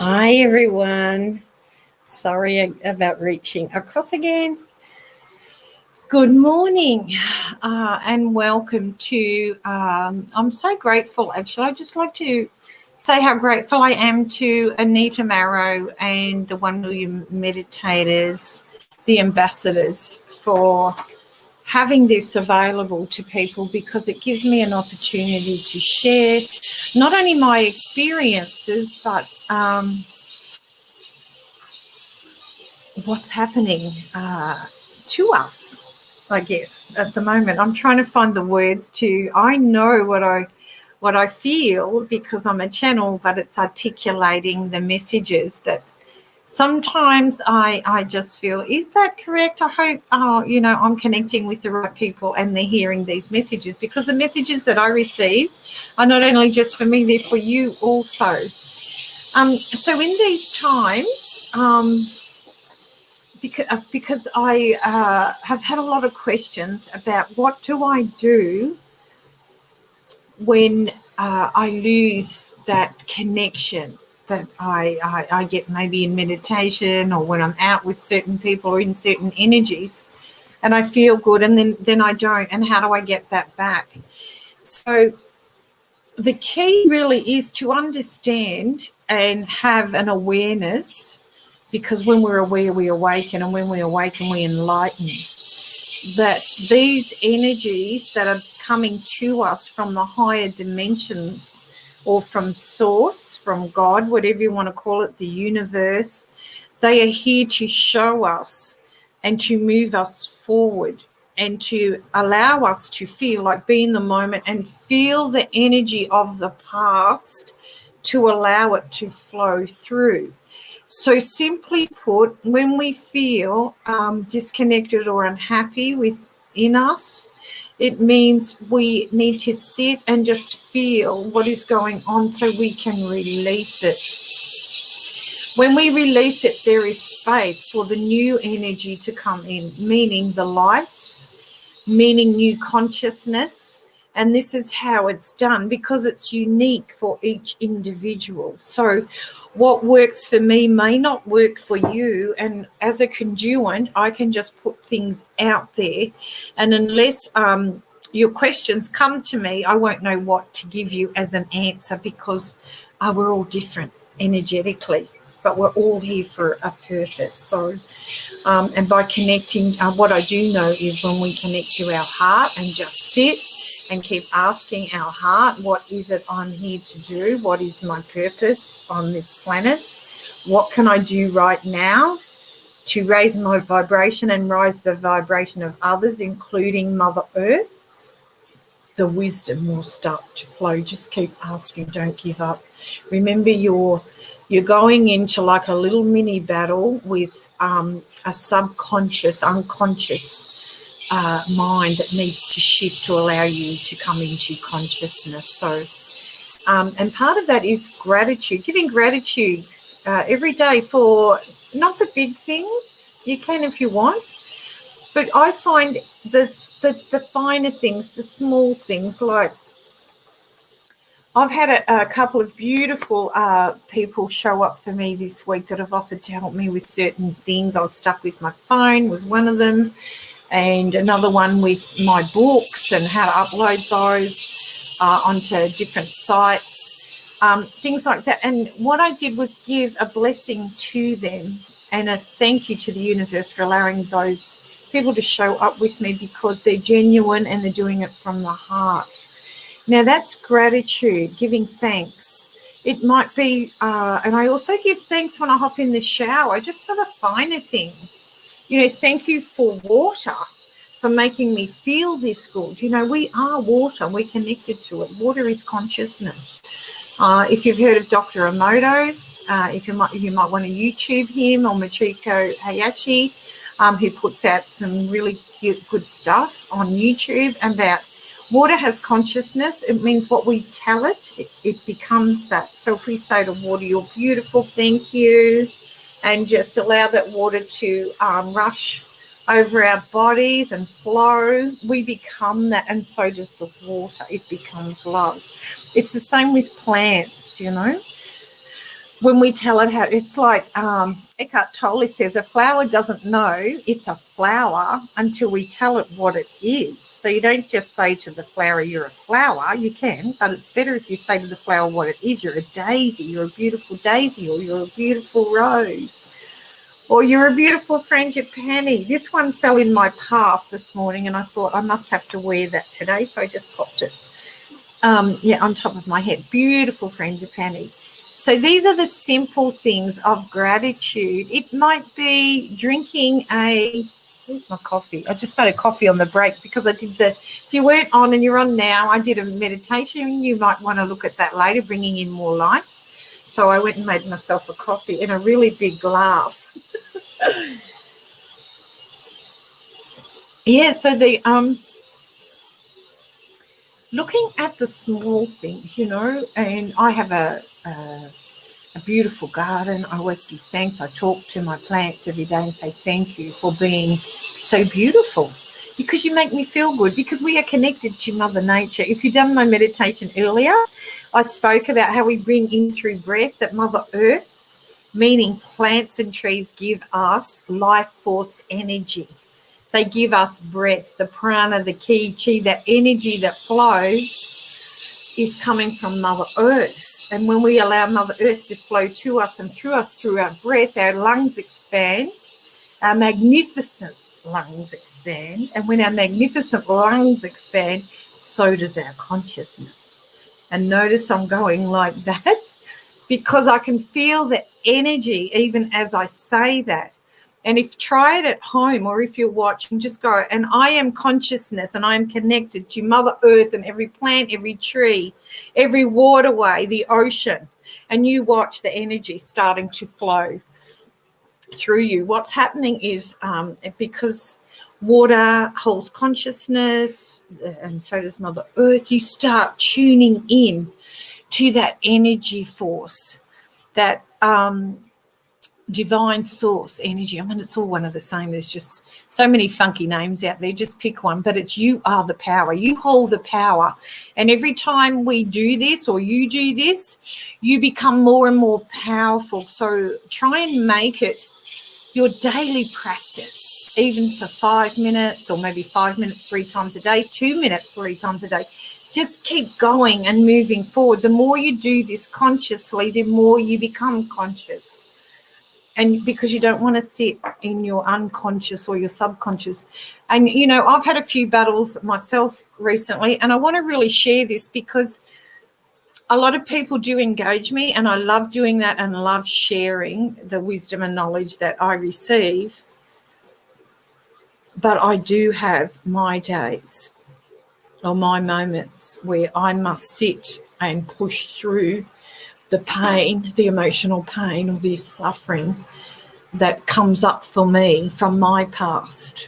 Hi everyone. Sorry about reaching across again. Good morning and welcome to, I'm so grateful actually. I'd just like to say how grateful I am to Anita Marrow and the 1 Million Meditators, the ambassadors, for having this available to people, because it gives me an opportunity to share not only my experiences but what's happening to us, I guess, at the moment. I'm trying to find the words to, I know what I feel because I'm a channel, but it's articulating the messages that sometimes I just feel, is that correct? I hope, I'm connecting with the right people and they're hearing these messages, because the messages that I receive are not only just for me, they're for you also. So in these times, because I have had a lot of questions about what do I do when I lose that connection that I get maybe in meditation, or when I'm out with certain people or in certain energies and I feel good and then I don't, and how do I get that back? So the key really is to understand and have an awareness, because when we're aware, we awaken, and when we awaken, we enlighten. That these energies that are coming to us from the higher dimension, or from source, from God, whatever you want to call it, the universe, they are here to show us and to move us forward, and to allow us to feel, like, be in the moment and feel the energy of the past, to allow it to flow through. So simply put, when we feel disconnected or unhappy within us, it means we need to sit and just feel what is going on so we can release it. When we release it, there is space for the new energy to come in, meaning the light, meaning new consciousness. And this is how it's done, because it's unique for each individual. So what works for me may not work for you, and as a conduit, I can just put things out there, and unless your questions come to me, I won't know what to give you as an answer, because we're all different energetically, but we're all here for a purpose. So and by connecting, what I do know is when we connect to our heart and just sit and keep asking our heart, what is it I'm here to do? What is my purpose on this planet? What can I do right now to raise my vibration and rise the vibration of others, including Mother Earth? The wisdom will start to flow. Just keep asking, don't give up. Remember, you're going into like a little mini battle with a subconscious, unconscious mind that needs to shift to allow you to come into consciousness. So, and part of that is gratitude, giving gratitude every day for not the big things. You can if you want, but I find the finer things, the small things, like I've had a couple of beautiful people show up for me this week that have offered to help me with certain things. I was stuck with my phone, was one of them, and another one with my books and how to upload those onto different sites, things like that. And what I did was give a blessing to them and a thank you to the universe for allowing those people to show up with me, because they're genuine and they're doing it from the heart. Now, that's gratitude, giving thanks. It might be, and I also give thanks when I hop in the shower, just for the finer things. Thank you for water, for making me feel this good. We are water. We're connected to it. Water is consciousness. If you've heard of Dr. Emoto, you might want to YouTube him, or Michiko Hayashi, who puts out some really good stuff on YouTube about water has consciousness. It means what we tell it becomes that. So if we say to water, you're beautiful, thank you, and just allow that water to rush over our bodies and flow, we become that, and so does the water. It becomes love. It's the same with plants, when we tell it how, it's like Eckhart Tolle says, a flower doesn't know it's a flower until we tell it what it is. So you don't just say to the flower, you're a flower. You can, but it's better if you say to the flower what it is. You're a daisy, you're a beautiful daisy, or you're a beautiful rose, or you're a beautiful frangipani. This one fell in my path this morning, and I thought I must have to wear that today, so I just popped it on top of my head. Beautiful frangipani. So these are the simple things of gratitude. It might be drinking where's my coffee? I just made a coffee on the break because I did if you weren't on and you're on now, I did a meditation. You might want to look at that later, bringing in more light. So I went and made myself a coffee in a really big glass. Yeah, so looking at the small things, and I have a beautiful garden. I always give thanks. I talk to my plants every day and say thank you for being so beautiful, because you make me feel good, because we are connected to Mother Nature. If you've done my meditation earlier, I spoke about how we bring in through breath that Mother Earth, meaning plants and trees, give us life force energy. They give us breath, the prana, the ki, chi, that energy that flows is coming from Mother Earth. And when we allow Mother Earth to flow to us and through us through our breath, our lungs expand, our magnificent lungs expand. And when our magnificent lungs expand, so does our consciousness. And notice I'm going like that because I can feel the energy even as I say that. And if try it at home, or if you're watching, just go, and I am consciousness, and I am connected to Mother Earth and every plant, every tree, every waterway, the ocean, and you watch the energy starting to flow through you. What's happening is because water holds consciousness, and so does Mother Earth, you start tuning in to that energy force, that divine source energy. I mean, it's all one of the same. There's just so many funky names out there. Just pick one, but it's you are the power. You hold the power. And every time we do this, or you do this, you become more and more powerful. So try and make it your daily practice, even for 5 minutes, or maybe 5 minutes 3 times a day, 2 minutes 3 times a day. Just keep going and moving forward. The more you do this consciously, the more you become conscious. And because you don't want to sit in your unconscious or your subconscious. And, I've had a few battles myself recently, and I want to really share this because a lot of people do engage me, and I love doing that and love sharing the wisdom and knowledge that I receive. But I do have my days or my moments where I must sit and push through the pain, the emotional pain, or the suffering that comes up for me from my past.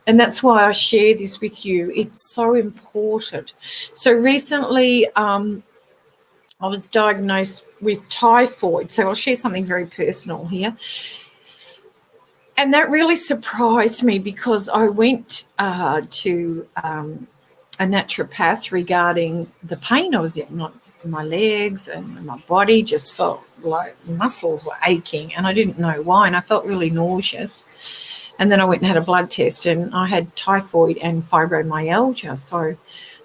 And that's why I share this with you. It's so important. So recently I was diagnosed with typhoid. So I'll share something very personal here. And that really surprised me because I went to a naturopath regarding the pain I was in. My legs and my body just felt like muscles were aching, and I didn't know why, and I felt really nauseous. And then I went and had a blood test, and I had typhoid and fibromyalgia. So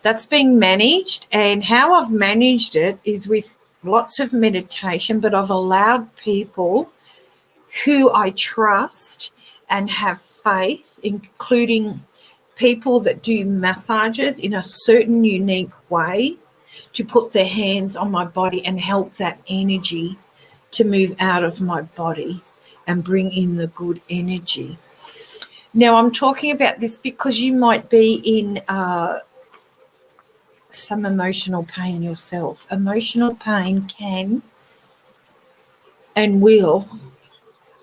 that's being managed, and how I've managed it is with lots of meditation, but I've allowed people who I trust and have faith, including people that do massages in a certain unique way, to put their hands on my body and help that energy to move out of my body and bring in the good energy. Now, I'm talking about this because you might be in some emotional pain yourself. Emotional pain can and will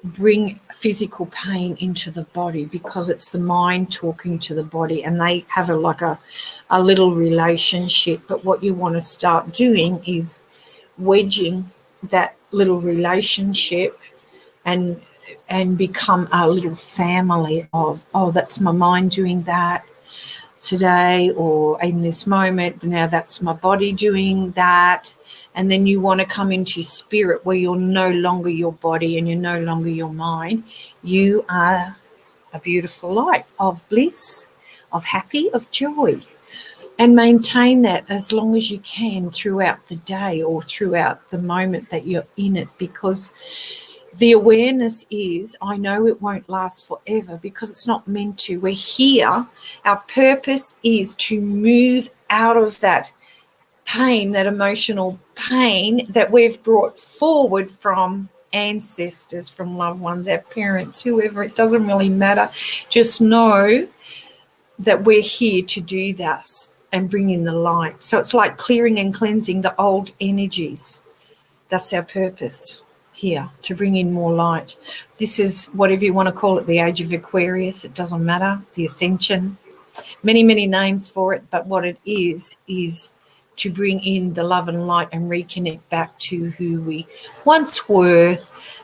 bring physical pain into the body because it's the mind talking to the body, and they have a little relationship. But what you want to start doing is wedging that little relationship and become a little family of, oh, that's my mind doing that today, or in this moment, now that's my body doing that. and then you want to come into spirit where you're no longer your body and you're no longer your mind. You are a beautiful light of bliss, of happy, of joy. And maintain that as long as you can throughout the day or throughout the moment that you're in it, because the awareness is, I know it won't last forever because it's not meant to. We're here. Our purpose is to move out of that pain, that emotional pain that we've brought forward from ancestors, from loved ones, our parents, whoever. It doesn't really matter. Just know that we're here to do this and bring in the light. So it's like clearing and cleansing the old energies. That's our purpose here, to bring in more light. This is, whatever you want to call it, the age of Aquarius. It doesn't matter. The ascension. Many, many names for it. But what it is to bring in the love and light and reconnect back to who we once were.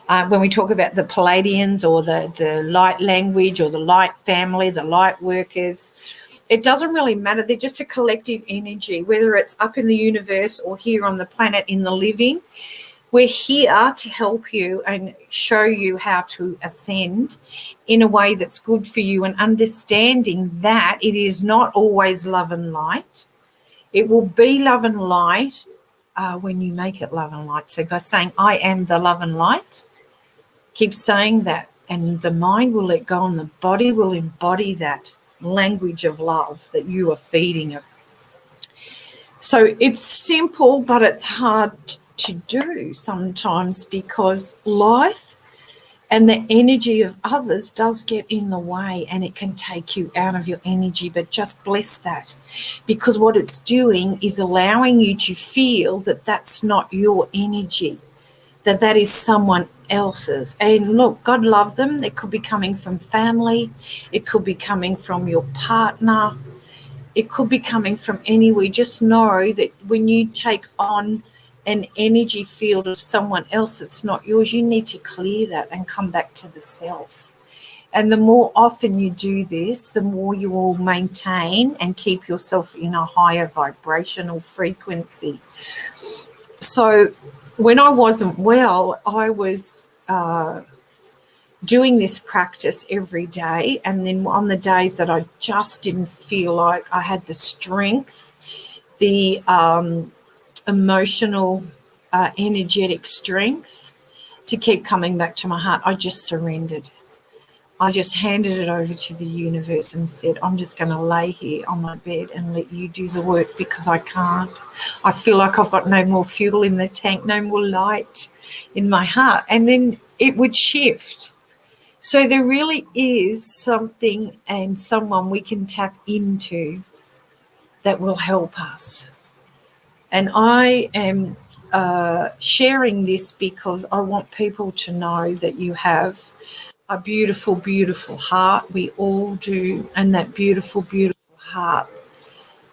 When we talk about the Palladians or the light language or the light family, the light workers, it doesn't really matter. They're just a collective energy, whether it's up in the universe or here on the planet in the living. We're here to help you and show you how to ascend in a way that's good for you, and understanding that it is not always love and light. It will be love and light when you make it love and light. So by saying, I am the love and light, keep saying that, and the mind will let go and the body will embody that language of love that you are feeding it. So it's simple, but it's hard to do sometimes, because life and the energy of others does get in the way, and it can take you out of your energy. But just bless that, because what it's doing is allowing you to feel that that's not your energy, that is someone else's. And look, God love them. It could be coming from family. It could be coming from your partner. It could be coming from anywhere. Just know that when you take on an energy field of someone else that's not yours, you need to clear that and come back to the self. And the more often you do this, the more you will maintain and keep yourself in a higher vibrational frequency. So when I wasn't well, I was doing this practice every day. And then on the days that I just didn't feel like I had the strength, the emotional, energetic strength to keep coming back to my heart, I just surrendered. I just handed it over to the universe and said, I'm just going to lay here on my bed and let you do the work, because I can't. I feel like I've got no more fuel in the tank, no more light in my heart. And then it would shift. So there really is something and someone we can tap into that will help us. And I am sharing this because I want people to know that you have a beautiful, beautiful heart. We all do. And that beautiful, beautiful heart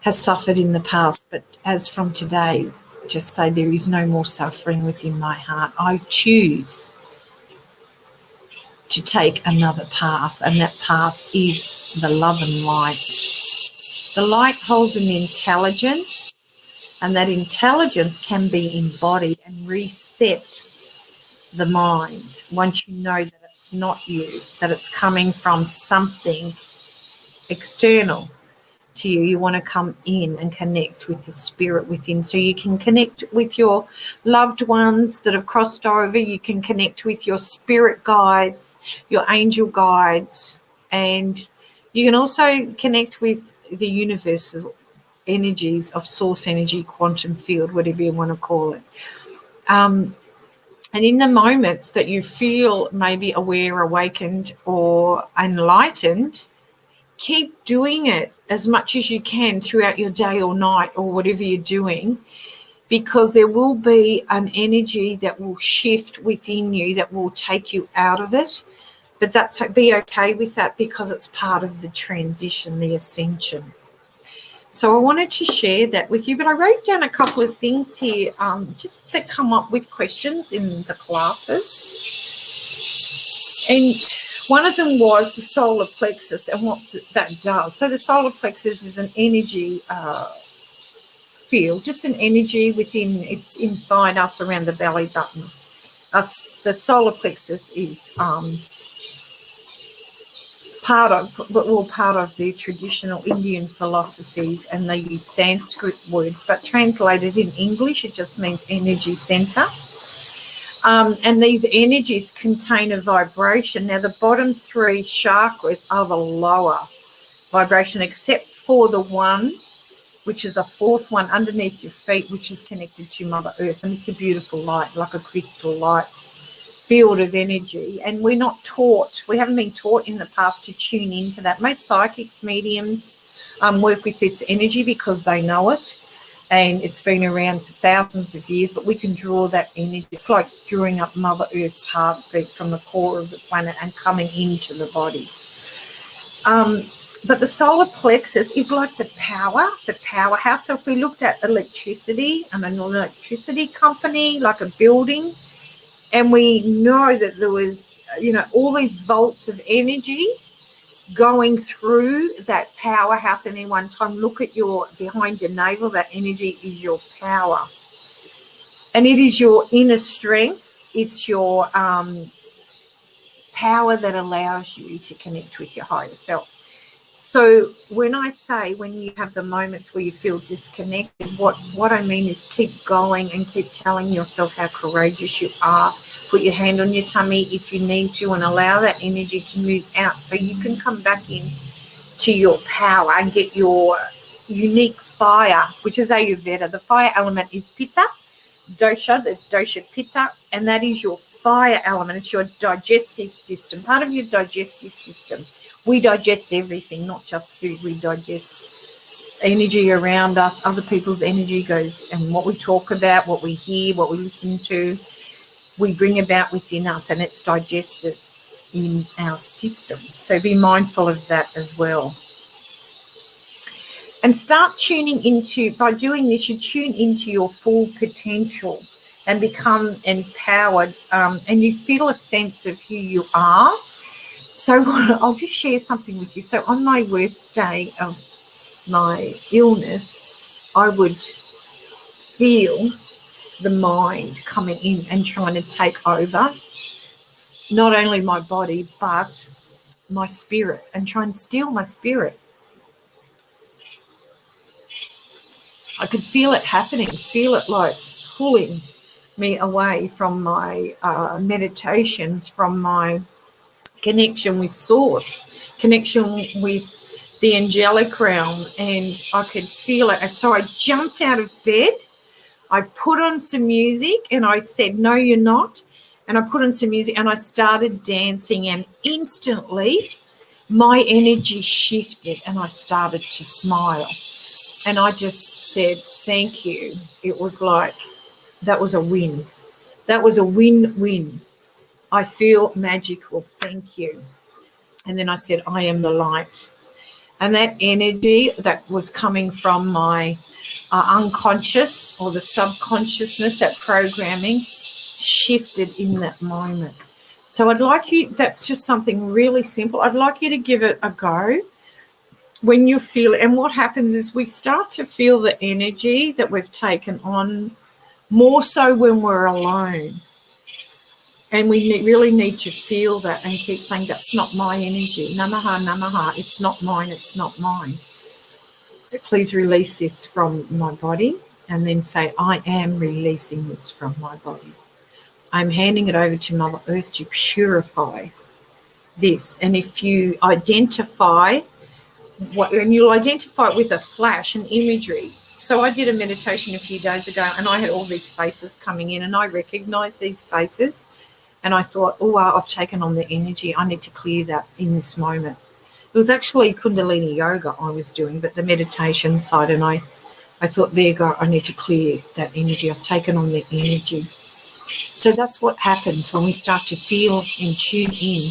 has suffered in the past. But as from today, just say, there is no more suffering within my heart. I choose to take another path, and that path is the love and light. The light holds an intelligence, and that intelligence can be embodied and reset the mind once you know that it's not you, that it's coming from something external to you. You want to come in and connect with the spirit within, so you can connect with your loved ones that have crossed over. You can connect with your spirit guides, your angel guides, and you can also connect with the universal energies of source energy, quantum field, whatever you want to call it. And in the moments that you feel maybe aware, awakened, or enlightened, keep doing it as much as you can throughout your day or night or whatever you're doing, because there will be an energy that will shift within you that will take you out of it. But be okay with that, because it's part of the transition, the ascension. So I wanted to share that with you, but I wrote down a couple of things here just that come up with questions in the classes. And one of them was the solar plexus and what that does. So the solar plexus is an energy feel, just an energy within, it's inside us around the belly button. The solar plexus is part of the traditional Indian philosophies, and they use Sanskrit words, but translated in English, it just means energy center. And these energies contain a vibration. Now, the bottom three chakras are the lower vibration, except for the one, which is a fourth one underneath your feet, which is connected to Mother Earth. And it's a beautiful light, like a crystal light field of energy. And we're not taught, we haven't been taught in the past to tune into that. Most psychics, mediums work with this energy because they know it. And it's been around for thousands of years, but we can draw that energy. It's like drawing up Mother Earth's heartbeat from the core of the planet and coming into the body. But the solar plexus is like the powerhouse. So if we looked at electricity and an electricity company, like a building, and we know that there was, all these volts of energy going through that powerhouse at any one time. Look at behind your navel, that energy is your power. And it is your inner strength. It's your power that allows you to connect with your higher self. So when you have the moments where you feel disconnected, what I mean is keep going and keep telling yourself how courageous you are. Put your hand on your tummy if you need to, and allow that energy to move out so you can come back in to your power and get your unique fire, which is Ayurveda. The fire element is Pitta, dosha, that's dosha Pitta, and that is your fire element. It's your digestive system, part of your digestive system. We digest everything, not just food. We digest energy around us. Other people's energy goes, and what we talk about, what we hear, what we listen to, we bring about within us, and it's digested in our system. So be mindful of that as well. And start tuning into, by doing this, you tune into your full potential and become empowered, and you feel a sense of who you are. So I'll just share something with you. So on my worst day of my illness, I would feel the mind coming in and trying to take over not only my body but my spirit, and try and steal my spirit. I could feel it happening, feel it like pulling me away from my meditations, from my connection with Source, connection with the angelic realm, and I could feel it. And so I jumped out of bed, I put on some music, and I said, "No, you're not." And I put on some music and I started dancing, and instantly my energy shifted and I started to smile. And I just said, "Thank you." It was like, that was a win. That was a win-win. I feel magical. Thank you. And then I said, "I am the light." And that energy that was coming from my unconscious or the subconsciousness, that programming, shifted in that moment. So I'd like you, that's just something really simple. I'd like you to give it a go when you feel it. And what happens is we start to feel the energy that we've taken on more so when we're alone. And we really need to feel that and keep saying, "That's not my energy. Namaha, namaha. It's not mine. It's not mine. Please release this from my body." And then say, "I am releasing this from my body. I'm handing it over to Mother Earth to purify this." And if you identify and you'll identify it with a flash, an imagery. So I did a meditation a few days ago, and I had all these faces coming in, and I recognized these faces. And I thought, "Oh, wow, I've taken on the energy. I need to clear that in this moment." It was actually Kundalini yoga I was doing, but the meditation side, and I thought, there you go, I need to clear that energy. I've taken on the energy. So that's what happens when we start to feel and tune in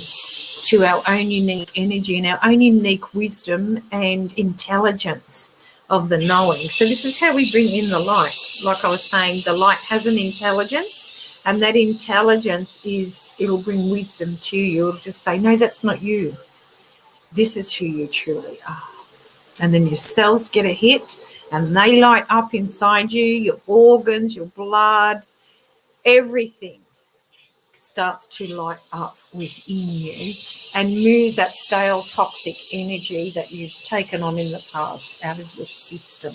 to our own unique energy and our own unique wisdom and intelligence of the knowing. So this is how we bring in the light. Like I was saying, the light has an intelligence, and that intelligence it'll bring wisdom to you. It'll just say, "No, that's not you. This is who you truly are." And then your cells get a hit, and they light up inside you, your organs, your blood, everything starts to light up within you and move that stale toxic energy that you've taken on in the past out of your system.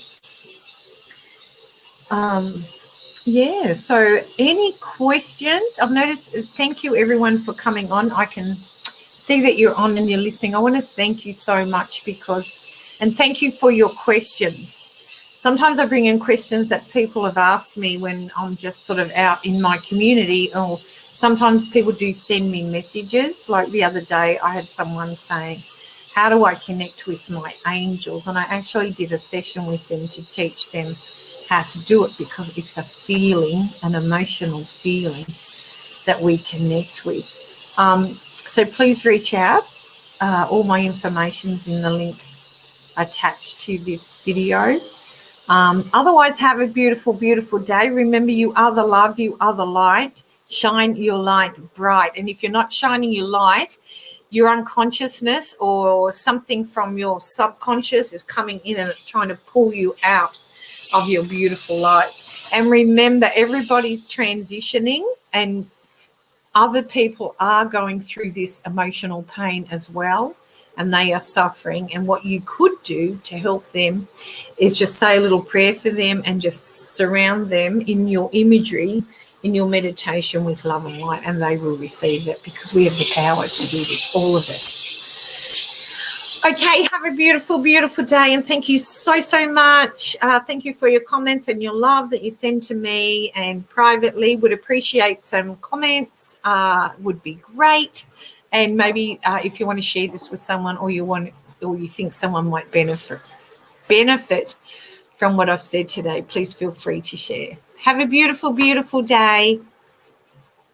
So any questions? I've noticed, thank you everyone for coming on. I can see that you're on and you're listening. I want to thank you so much and thank you for your questions. Sometimes I bring in questions that people have asked me when I'm just sort of out in my community, or sometimes people do send me messages. Like the other day, I had someone saying, how do I connect with my angels? And I actually did a session with them to teach them how to do it, because it's a feeling, an emotional feeling that we connect with. So please reach out. All my information's in the link attached to this video. Otherwise, have a beautiful, beautiful day. Remember, you are the love, you are the light. Shine your light bright. And if you're not shining your light, your unconsciousness or something from your subconscious is coming in and it's trying to pull you out of your beautiful light. And remember, everybody's transitioning and other people are going through this emotional pain as well, and they are suffering. And what you could do to help them is just say a little prayer for them and just surround them in your imagery, in your meditation, with love and light, and they will receive it, because we have the power to do this, all of us. Okay, have a beautiful, beautiful day, and thank you so, so much. Thank you for your comments and your love that you send to me, and privately would appreciate some comments, would be great. And maybe if you want to share this with someone, or you think someone might benefit from what I've said today, please feel free to share. Have a beautiful, beautiful day.